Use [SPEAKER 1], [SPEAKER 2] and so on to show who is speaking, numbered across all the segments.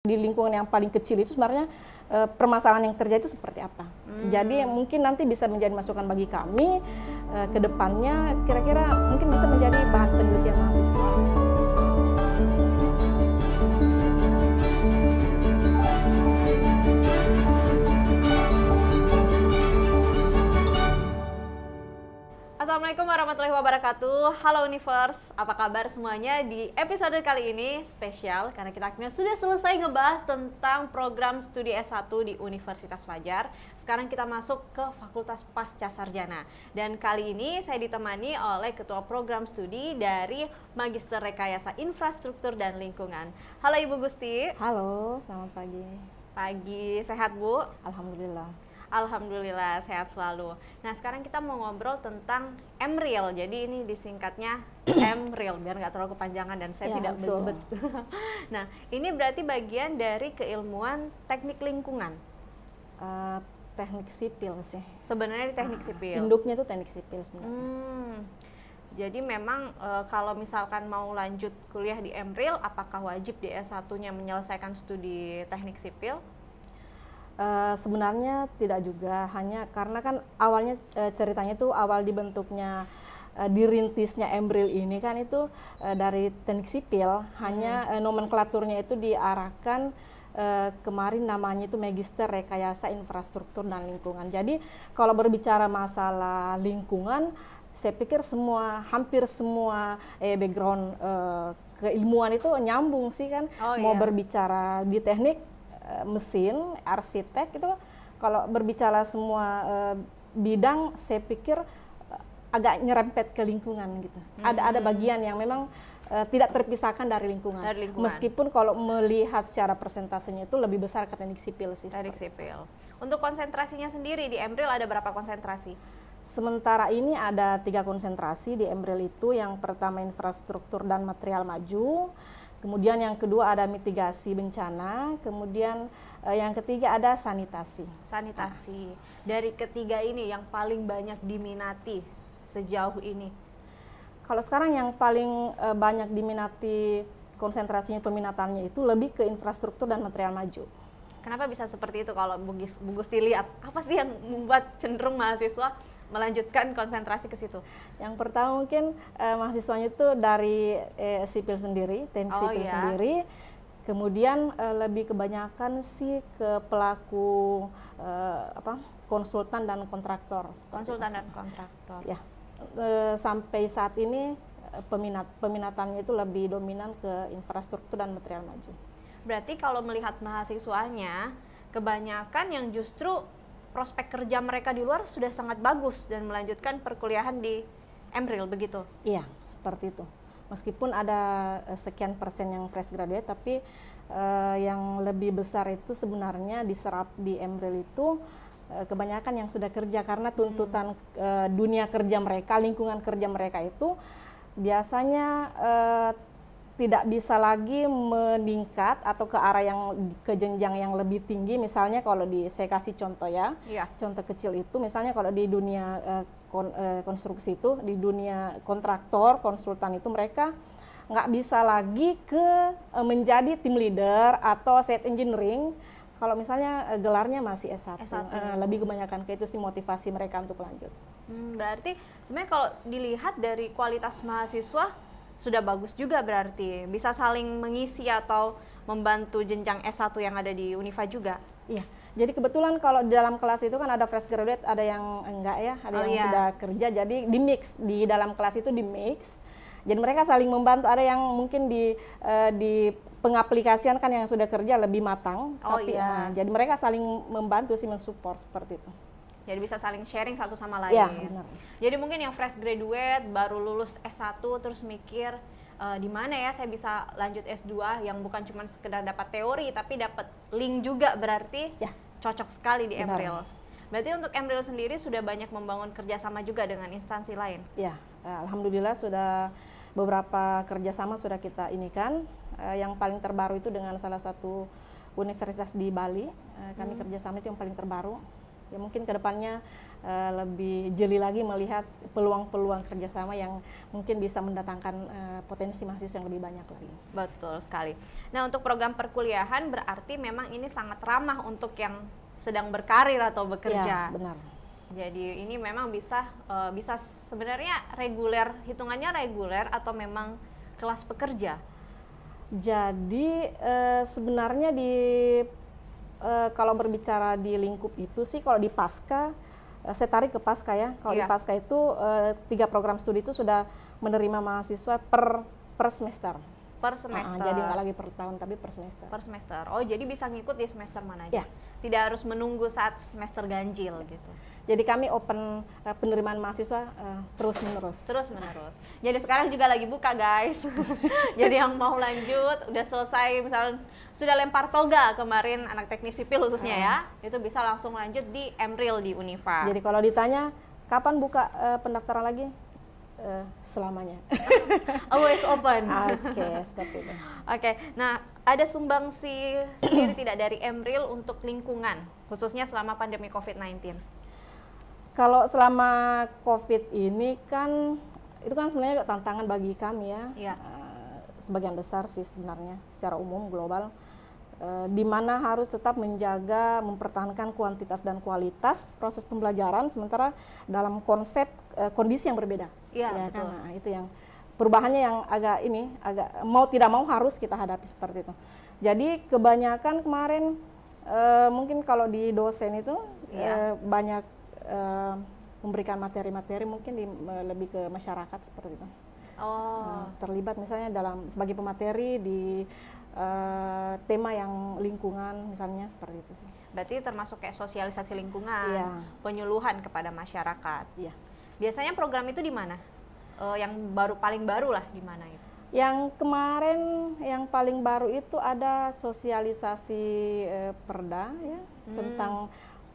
[SPEAKER 1] di lingkungan yang paling kecil itu sebenarnya permasalahan yang terjadi itu seperti apa. Jadi mungkin nanti bisa menjadi masukan bagi kami ke depannya, kira-kira mungkin bisa menjadi bahan penelitian mahasiswa.
[SPEAKER 2] Assalamualaikum warahmatullahi wabarakatuh. Halo Universe, apa kabar semuanya? Di episode kali ini spesial karena kita akhirnya sudah selesai ngebahas tentang program studi S1 di Universitas Fajar. Sekarang kita masuk ke Fakultas Pasca Sarjana. Dan kali ini saya ditemani oleh Ketua Program Studi dari Magister Rekayasa Infrastruktur dan Lingkungan. Halo Ibu Gusti.
[SPEAKER 1] Halo, selamat pagi.
[SPEAKER 2] Pagi, sehat Bu?
[SPEAKER 1] Alhamdulillah.
[SPEAKER 2] Alhamdulillah sehat selalu. Nah sekarang kita mau ngobrol tentang MRIL. Jadi ini disingkatnya MRIL biar nggak terlalu kepanjangan dan saya tidak belibet. Nah ini berarti bagian dari keilmuan teknik lingkungan.
[SPEAKER 1] Teknik sipil sih.
[SPEAKER 2] Sebenarnya teknik sipil.
[SPEAKER 1] Induknya itu teknik sipil sebenarnya.
[SPEAKER 2] Jadi memang kalau misalkan mau lanjut kuliah di MRIL, apakah wajib di S1-nya menyelesaikan studi teknik sipil?
[SPEAKER 1] Sebenarnya tidak juga, hanya karena kan awalnya ceritanya itu awal dibentuknya dirintisnya MRIL ini kan itu dari teknik sipil, hanya nomenklaturnya itu diarahkan kemarin namanya itu Magister Rekayasa Infrastruktur dan Lingkungan. Jadi kalau berbicara masalah lingkungan, saya pikir hampir semua background keilmuan itu nyambung sih kan. Mau berbicara di teknik mesin, arsitek itu kalau berbicara semua bidang saya pikir agak nyerempet ke lingkungan gitu. Ada bagian yang memang tidak terpisahkan dari lingkungan. Meskipun kalau melihat secara persentasenya itu lebih besar ke teknik sipil sih.
[SPEAKER 2] Teknik sipil. Untuk konsentrasinya sendiri di MRIL ada berapa konsentrasi?
[SPEAKER 1] Sementara ini ada 3 konsentrasi di MRIL itu. Yang pertama infrastruktur dan material maju. Kemudian yang kedua ada mitigasi bencana, kemudian yang ketiga ada sanitasi.
[SPEAKER 2] Sanitasi. Dari ketiga ini yang paling banyak diminati sejauh ini?
[SPEAKER 1] Kalau sekarang yang paling banyak diminati konsentrasinya peminatannya itu lebih ke infrastruktur dan material maju.
[SPEAKER 2] Kenapa bisa seperti itu kalau Bu Gusti lihat? Apa sih yang membuat cenderung mahasiswa melanjutkan konsentrasi ke situ?
[SPEAKER 1] Yang pertama mungkin mahasiswanya itu dari sipil sendiri, teknik sipil sendiri. Kemudian lebih kebanyakan sih ke pelaku konsultan dan kontraktor.
[SPEAKER 2] Konsultan dan kontraktor.
[SPEAKER 1] Ya, sampai saat ini peminatannya itu lebih dominan ke infrastruktur dan material maju.
[SPEAKER 2] Berarti kalau melihat mahasiswanya, kebanyakan yang justru prospek kerja mereka di luar sudah sangat bagus dan melanjutkan perkuliahan di MRIL begitu?
[SPEAKER 1] Iya, seperti itu. Meskipun ada sekian persen yang fresh graduate, tapi yang lebih besar itu sebenarnya diserap di MRIL itu kebanyakan yang sudah kerja karena tuntutan dunia kerja mereka, lingkungan kerja mereka itu biasanya tidak bisa lagi meningkat atau ke arah ke jenjang yang lebih tinggi. Misalnya kalau saya kasih contoh contoh kecil itu misalnya kalau di dunia konstruksi itu, di dunia kontraktor, konsultan itu mereka nggak bisa lagi menjadi tim leader atau site engineering kalau misalnya gelarnya masih S1. Lebih kebanyakan ke itu sih motivasi mereka untuk lanjut.
[SPEAKER 2] Berarti sebenarnya kalau dilihat dari kualitas mahasiswa sudah bagus juga, berarti bisa saling mengisi atau membantu jenjang S1 yang ada di Unifa juga.
[SPEAKER 1] Iya, jadi kebetulan kalau di dalam kelas itu kan ada fresh graduate, ada yang enggak ya, ada yang sudah kerja, jadi di mix, di dalam kelas itu di mix. Jadi mereka saling membantu, ada yang mungkin di pengaplikasian kan yang sudah kerja lebih matang, jadi mereka saling membantu sih, mensupport seperti itu.
[SPEAKER 2] Jadi bisa saling sharing satu sama lain.
[SPEAKER 1] Iya, benar.
[SPEAKER 2] Jadi mungkin yang fresh graduate baru lulus S1 terus mikir di mana ya saya bisa lanjut S2 yang bukan cuma sekedar dapat teori tapi dapat link juga, berarti cocok sekali di MRIL. Berarti untuk MRIL sendiri sudah banyak membangun kerjasama juga dengan instansi lain?
[SPEAKER 1] Ya, alhamdulillah sudah beberapa kerjasama sudah kita inikan. Yang paling terbaru itu dengan salah satu universitas di Bali. Kami kerjasama itu yang paling terbaru. Ya mungkin kedepannya lebih jeli lagi melihat peluang-peluang kerjasama yang mungkin bisa mendatangkan potensi mahasiswa yang lebih banyak lagi.
[SPEAKER 2] Betul sekali. Nah, untuk program perkuliahan berarti memang ini sangat ramah untuk yang sedang berkarir atau bekerja.
[SPEAKER 1] Ya, benar.
[SPEAKER 2] Jadi ini memang bisa sebenarnya reguler, hitungannya reguler atau memang kelas pekerja.
[SPEAKER 1] Jadi sebenarnya kalau berbicara di lingkup itu sih, kalau di Pasca, saya tarik ke Pasca ya. Kalau di Pasca itu 3 program studi itu sudah menerima mahasiswa per semester.
[SPEAKER 2] Per semester.
[SPEAKER 1] Jadi nggak lagi per tahun, tapi per semester.
[SPEAKER 2] Per semester. Oh, jadi bisa ngikut di semester mana aja?
[SPEAKER 1] Ya.
[SPEAKER 2] Tidak harus menunggu saat semester ganjil gitu.
[SPEAKER 1] Jadi kami open penerimaan mahasiswa terus-menerus.
[SPEAKER 2] Terus-menerus. Jadi sekarang juga lagi buka, guys. Jadi yang mau lanjut, udah selesai, misalnya sudah lempar toga kemarin anak teknik sipil khususnya ya, itu bisa langsung lanjut di Emril di Unifa.
[SPEAKER 1] Jadi kalau ditanya kapan buka pendaftaran lagi, selamanya.
[SPEAKER 2] Always open.
[SPEAKER 1] Oke, seperti itu.
[SPEAKER 2] Oke, nah ada sumbangsi sendiri tidak dari Emril untuk lingkungan, khususnya selama pandemi COVID-19?
[SPEAKER 1] Kalau selama COVID ini kan, itu kan sebenarnya tantangan bagi kami ya.
[SPEAKER 2] Iya.
[SPEAKER 1] Sebagian besar sih sebenarnya, secara umum global. Di mana harus tetap menjaga, mempertahankan kuantitas dan kualitas proses pembelajaran, sementara dalam konsep kondisi yang berbeda.
[SPEAKER 2] Iya,
[SPEAKER 1] ya
[SPEAKER 2] betul.
[SPEAKER 1] kan? Nah, itu yang perubahannya yang agak mau tidak mau harus kita hadapi seperti itu. Jadi kebanyakan kemarin mungkin kalau di dosen itu banyak memberikan materi-materi mungkin lebih ke masyarakat seperti itu. Terlibat misalnya sebagai pemateri di tema yang lingkungan misalnya, seperti itu sih.
[SPEAKER 2] Berarti termasuk kayak sosialisasi lingkungan, penyuluhan kepada masyarakat.
[SPEAKER 1] Iya.
[SPEAKER 2] Biasanya program itu di mana? Yang paling baru lah di mana itu?
[SPEAKER 1] Yang kemarin yang paling baru itu ada sosialisasi Perda ya, tentang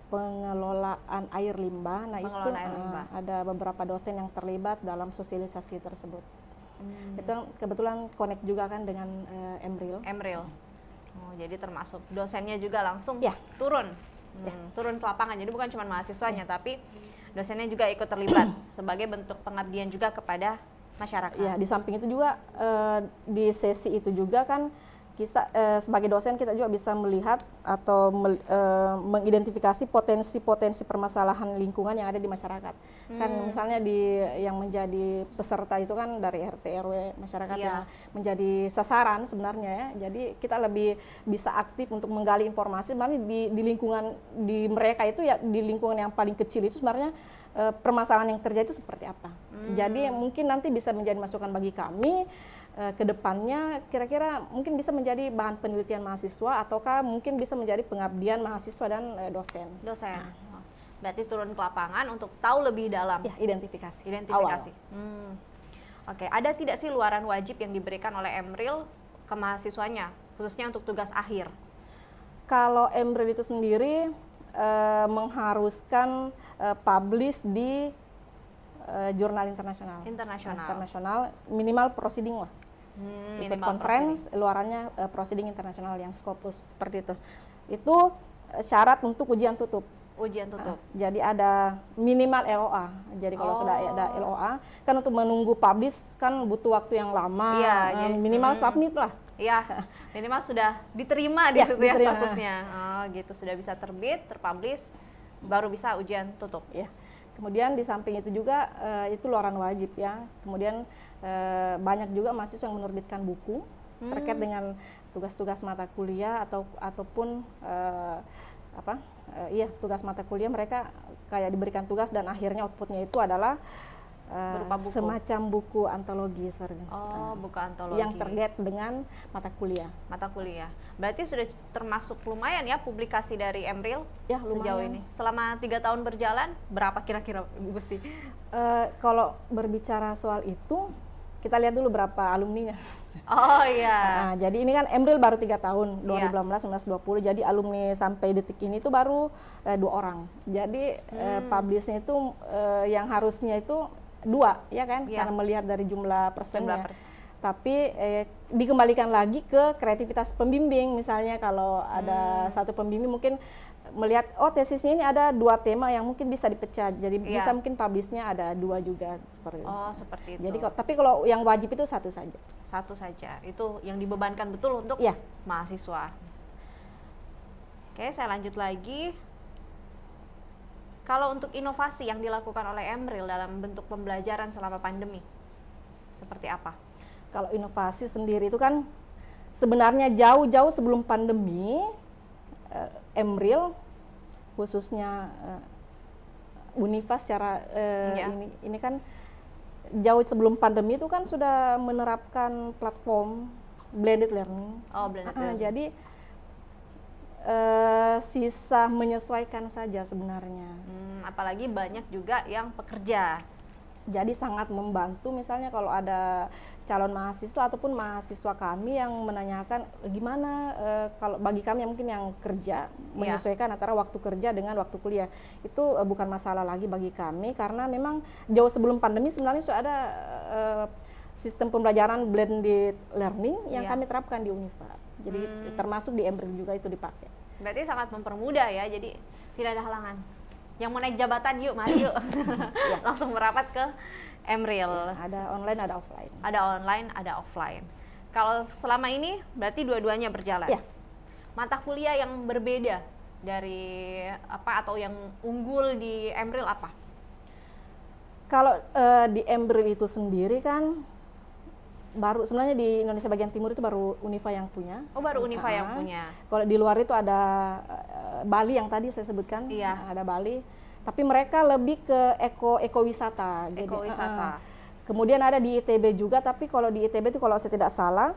[SPEAKER 1] pengelolaan air limbah. Nah, itu ada beberapa dosen yang terlibat dalam sosialisasi tersebut. Itu kebetulan connect juga kan dengan Emril.
[SPEAKER 2] Oh, jadi termasuk dosennya juga langsung turun ke lapangan. Jadi bukan cuma mahasiswanya, tapi dosennya juga ikut terlibat sebagai bentuk pengabdian juga kepada masyarakat.
[SPEAKER 1] Ya, di samping itu juga di sesi itu juga kan sebagai dosen kita juga bisa melihat atau mengidentifikasi potensi-potensi permasalahan lingkungan yang ada di masyarakat. Kan misalnya yang menjadi peserta itu kan dari RT RW masyarakat yang menjadi sasaran sebenarnya ya. Jadi kita lebih bisa aktif untuk menggali informasi sebenarnya di lingkungan di mereka itu ya, di lingkungan yang paling kecil itu sebenarnya permasalahan yang terjadi itu seperti apa. Jadi mungkin nanti bisa menjadi masukan bagi kami ke depannya, kira-kira mungkin bisa menjadi bahan penelitian mahasiswa ataukah mungkin bisa menjadi pengabdian mahasiswa dan dosen.
[SPEAKER 2] Berarti turun ke lapangan untuk tahu lebih dalam.
[SPEAKER 1] Ya, identifikasi.
[SPEAKER 2] Oke, ada tidak sih luaran wajib yang diberikan oleh Emril ke mahasiswanya, khususnya untuk tugas akhir?
[SPEAKER 1] Kalau Emril itu sendiri mengharuskan publish di jurnal internasional, minimal proceeding lah. Ikut conference, luarannya proceeding internasional yang Scopus seperti itu. Itu syarat untuk ujian tutup. Jadi ada minimal LOA. Jadi kalau sudah ada LOA, kan untuk menunggu publish kan butuh waktu yang lama. Minimal submit lah.
[SPEAKER 2] Iya, minimal sudah diterima di situ ya statusnya. Gitu, sudah bisa terbit, terpublish, baru bisa ujian tutup.
[SPEAKER 1] Ya. Kemudian di samping itu juga itu luaran wajib ya. Kemudian banyak juga mahasiswa yang menerbitkan buku terkait dengan tugas-tugas mata kuliah ataupun tugas mata kuliah mereka kayak diberikan tugas dan akhirnya outputnya itu adalah
[SPEAKER 2] berupa buku.
[SPEAKER 1] Semacam buku antologi,
[SPEAKER 2] buku antologi
[SPEAKER 1] yang terkait dengan mata kuliah.
[SPEAKER 2] Berarti sudah termasuk lumayan ya publikasi dari Emril sejauh ini. Selama 3 tahun berjalan, berapa kira-kira Bu Gusti?
[SPEAKER 1] Kalau berbicara soal itu, kita lihat dulu berapa alumninya. Jadi ini kan Emril baru 3 tahun, 2018, 19, 20. Jadi alumni sampai detik ini itu baru 2 orang. Jadi publishnya itu yang harusnya itu 2, ya kan? Karena melihat dari jumlah persennya. Tapi dikembalikan lagi ke kreativitas pembimbing. Misalnya kalau ada satu pembimbing mungkin melihat tesisnya ini ada 2 tema yang mungkin bisa dipecah, jadi bisa mungkin publishnya ada 2 juga seperti itu.
[SPEAKER 2] Oh, seperti itu.
[SPEAKER 1] Jadi tapi kalau yang wajib itu 1 saja.
[SPEAKER 2] 1 saja. Itu yang dibebankan betul untuk mahasiswa. Oke, saya lanjut lagi. Kalau untuk inovasi yang dilakukan oleh Emril dalam bentuk pembelajaran selama pandemi, seperti apa?
[SPEAKER 1] Kalau inovasi sendiri itu kan sebenarnya jauh-jauh sebelum pandemi, Emril khususnya Unifa secara ini kan jauh sebelum pandemi itu kan sudah menerapkan platform blended learning.
[SPEAKER 2] Oh, blended learning.
[SPEAKER 1] Jadi sisa menyesuaikan saja sebenarnya.
[SPEAKER 2] Apalagi banyak juga yang pekerja.
[SPEAKER 1] Jadi sangat membantu misalnya kalau ada calon mahasiswa ataupun mahasiswa kami yang menanyakan gimana kalau bagi kami yang mungkin yang kerja menyesuaikan antara waktu kerja dengan waktu kuliah. Itu bukan masalah lagi bagi kami karena memang jauh sebelum pandemi sebenarnya sudah ada sistem pembelajaran blended learning yang kami terapkan di Unifa. Jadi termasuk di Emril juga itu dipakai.
[SPEAKER 2] Berarti sangat mempermudah ya, jadi tidak ada halangan. Yang mau naik jabatan yuk, mari yuk. Langsung merapat ke Emril.
[SPEAKER 1] Ada online, ada offline.
[SPEAKER 2] Ada online, ada offline. Kalau selama ini berarti dua-duanya berjalan. Mata kuliah yang berbeda dari apa atau yang unggul di Emril apa?
[SPEAKER 1] Kalau di Emril itu sendiri kan baru sebenarnya di Indonesia bagian timur itu baru Unifa yang punya.
[SPEAKER 2] Oh, baru Unifa yang punya.
[SPEAKER 1] Kalau di luar itu ada Bali yang tadi saya sebutkan, ada Bali. Tapi mereka lebih ke ekowisata.
[SPEAKER 2] Ekowisata.
[SPEAKER 1] Kemudian ada di ITB juga, tapi kalau di ITB itu kalau saya tidak salah,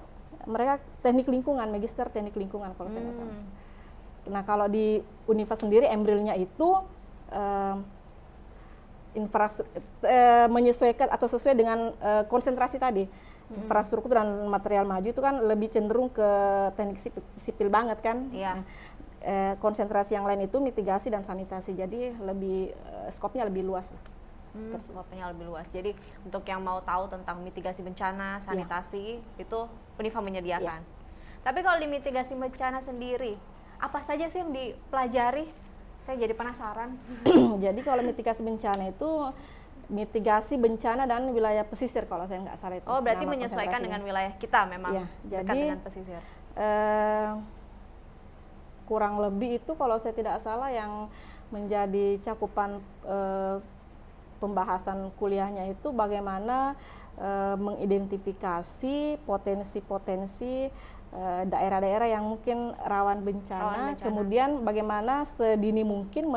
[SPEAKER 1] mereka teknik lingkungan, magister teknik lingkungan kalau saya tidak salah. Nah kalau di Unifa sendiri Emrilnya itu infrastruktur menyesuaikan atau sesuai dengan konsentrasi tadi. Infrastruktur dan material maju itu kan lebih cenderung ke teknik sipil banget kan. Konsentrasi yang lain itu mitigasi dan sanitasi, jadi lebih skopnya lebih luas lah.
[SPEAKER 2] Skopnya lebih luas. Jadi untuk yang mau tahu tentang mitigasi bencana, sanitasi itu Unifa menyediakan. Tapi kalau di mitigasi bencana sendiri, apa saja sih yang dipelajari? Saya jadi penasaran.
[SPEAKER 1] Jadi kalau mitigasi bencana itu mitigasi bencana dan wilayah pesisir kalau saya nggak salah itu.
[SPEAKER 2] Oh, berarti menyesuaikan dengan wilayah kita memang dekat dengan pesisir.
[SPEAKER 1] Kurang lebih itu kalau saya tidak salah yang menjadi cakupan pembahasan kuliahnya itu bagaimana mengidentifikasi potensi-potensi daerah-daerah yang mungkin rawan bencana, kemudian bagaimana sedini mungkin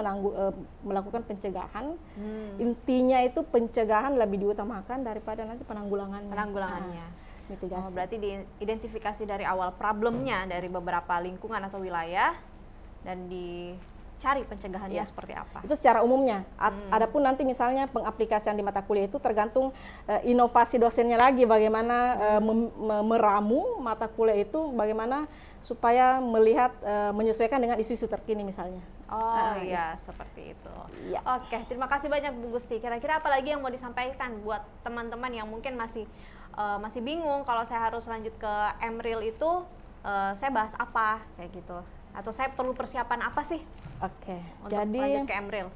[SPEAKER 1] melakukan pencegahan. Intinya itu pencegahan lebih diutamakan daripada nanti penanggulangannya. Mitigasi.
[SPEAKER 2] Oh, berarti diidentifikasi dari awal problemnya dari beberapa lingkungan atau wilayah dan dicari pencegahannya seperti apa.
[SPEAKER 1] Itu secara umumnya. Adapun nanti misalnya pengaplikasian di mata kuliah itu tergantung inovasi dosennya lagi, bagaimana meramu mata kuliah itu, bagaimana supaya melihat menyesuaikan dengan isu-isu terkini misalnya.
[SPEAKER 2] Oh iya, seperti itu. Oke, terima kasih banyak Bu Gusti. Kira-kira apa lagi yang mau disampaikan buat teman-teman yang mungkin masih bingung kalau saya harus lanjut ke Emril itu saya bahas apa kayak gitu, atau saya perlu persiapan apa sih? Untuk lanjut ke Emril.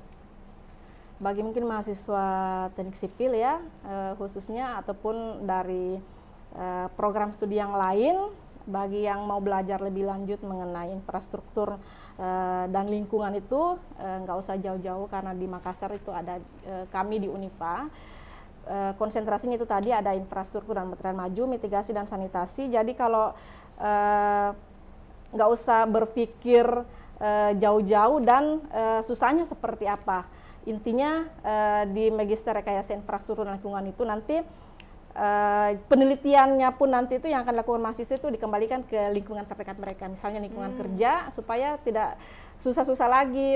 [SPEAKER 1] Bagi mungkin mahasiswa teknik sipil ya khususnya ataupun dari program studi yang lain, bagi yang mau belajar lebih lanjut mengenai infrastruktur dan lingkungan itu nggak usah jauh-jauh karena di Makassar itu ada kami di Unifa. Konsentrasinya itu tadi ada infrastruktur dan material maju, mitigasi dan sanitasi. Jadi kalau nggak usah berpikir jauh-jauh dan susahnya seperti apa. Intinya di Magister Rekayasa Infrastruktur dan Lingkungan itu nanti penelitiannya pun nanti itu yang akan dilakukan mahasiswa itu dikembalikan ke lingkungan terdekat mereka, misalnya lingkungan kerja, supaya tidak susah-susah lagi,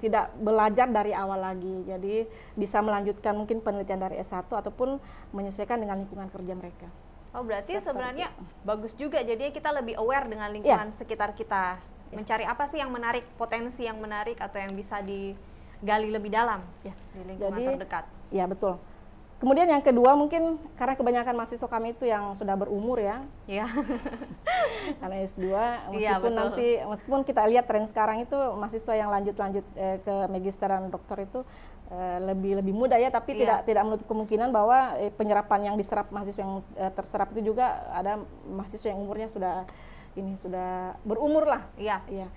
[SPEAKER 1] tidak belajar dari awal lagi. Jadi bisa melanjutkan mungkin penelitian dari S1 ataupun menyesuaikan dengan lingkungan kerja mereka.
[SPEAKER 2] Oh, berarti sebenarnya bagus juga, jadi kita lebih aware dengan lingkungan sekitar kita. Mencari apa sih yang menarik, potensi yang menarik atau yang bisa digali lebih dalam di lingkungan terdekat.
[SPEAKER 1] Ya betul. Kemudian yang kedua mungkin karena kebanyakan mahasiswa kami itu yang sudah berumur ya.
[SPEAKER 2] Iya.
[SPEAKER 1] Karena S2
[SPEAKER 2] Iya,
[SPEAKER 1] meskipun kita lihat tren sekarang itu mahasiswa yang lanjut ke magister dan doktor itu lebih muda ya, tapi tidak menutup kemungkinan bahwa penyerapan yang diserap mahasiswa yang terserap itu juga ada mahasiswa yang umurnya sudah berumur lah.
[SPEAKER 2] Iya.
[SPEAKER 1] Iya.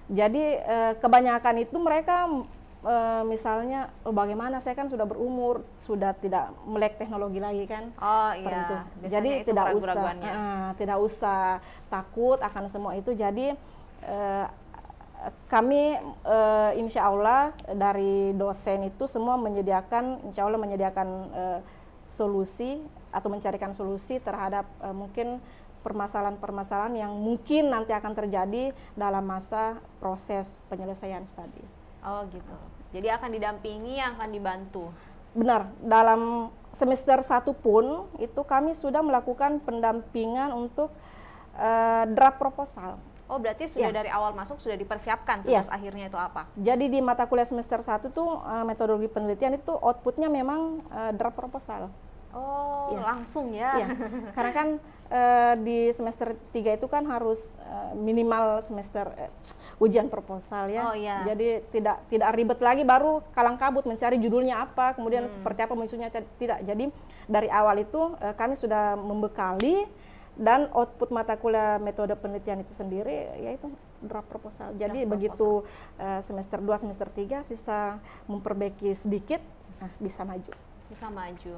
[SPEAKER 1] Jadi kebanyakan itu mereka misalnya bagaimana saya kan sudah berumur, sudah tidak melek teknologi lagi kan.
[SPEAKER 2] Oh
[SPEAKER 1] seperti
[SPEAKER 2] iya.
[SPEAKER 1] itu.
[SPEAKER 2] Biasanya
[SPEAKER 1] Jadi
[SPEAKER 2] itu
[SPEAKER 1] tidak usah takut akan semua itu. Jadi kami insya Allah dari dosen itu semua insya Allah menyediakan solusi atau mencarikan solusi terhadap mungkin permasalahan-permasalahan yang mungkin nanti akan terjadi dalam masa proses penyelesaian studi.
[SPEAKER 2] Oh gitu. Jadi akan didampingi, akan dibantu.
[SPEAKER 1] Benar, dalam semester 1 pun itu kami sudah melakukan pendampingan untuk draft proposal.
[SPEAKER 2] Oh berarti sudah dari awal masuk sudah dipersiapkan tugas akhirnya itu apa?
[SPEAKER 1] Jadi di mata kuliah semester 1 tuh metodologi penelitian itu outputnya memang draft proposal.
[SPEAKER 2] Oh langsung ya?
[SPEAKER 1] Iya, karena kan di semester 3 itu kan harus minimal semester ujian proposal ya.
[SPEAKER 2] Oh, iya.
[SPEAKER 1] Jadi tidak ribet lagi baru kalang kabut mencari judulnya apa, kemudian seperti apa musuhnya, tidak. Jadi dari awal itu kami sudah membekali dan output mata kuliah metode penelitian itu sendiri yaitu draft proposal. Jadi begitu semester 2, semester 3 sisa memperbaiki sedikit, bisa maju.
[SPEAKER 2] Bisa maju.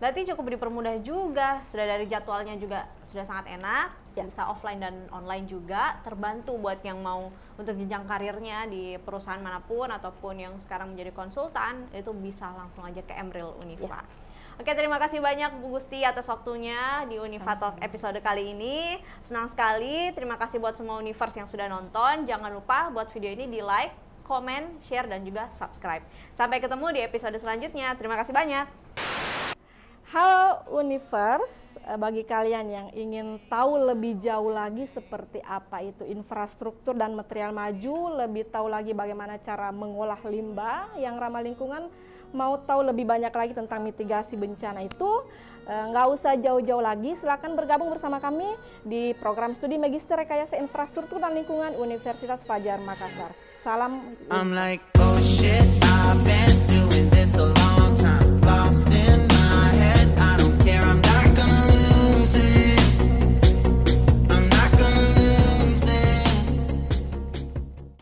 [SPEAKER 2] Berarti cukup dipermudah juga, sudah dari jadwalnya juga sudah sangat enak, bisa offline dan online juga, terbantu buat yang mau untuk jenjang karirnya di perusahaan manapun ataupun yang sekarang menjadi konsultan, itu bisa langsung aja ke Embril Unifa. Oke, terima kasih banyak Bu Gusti atas waktunya di Unifa Talk episode kali ini. Senang sekali, terima kasih buat semua Univers yang sudah nonton. Jangan lupa buat video ini di like, komen, share, dan juga subscribe. Sampai ketemu di episode selanjutnya. Terima kasih banyak.
[SPEAKER 1] Halo Univers, bagi kalian yang ingin tahu lebih jauh lagi seperti apa itu infrastruktur dan material maju, lebih tahu lagi bagaimana cara mengolah limbah yang ramah lingkungan, mau tahu lebih banyak lagi tentang mitigasi bencana itu, nggak usah jauh-jauh lagi, silakan bergabung bersama kami di program studi Magister Rekayasa Infrastruktur dan Lingkungan Universitas Fajar Makassar. Salam. I'm like, oh shit, I've been doing this a lot.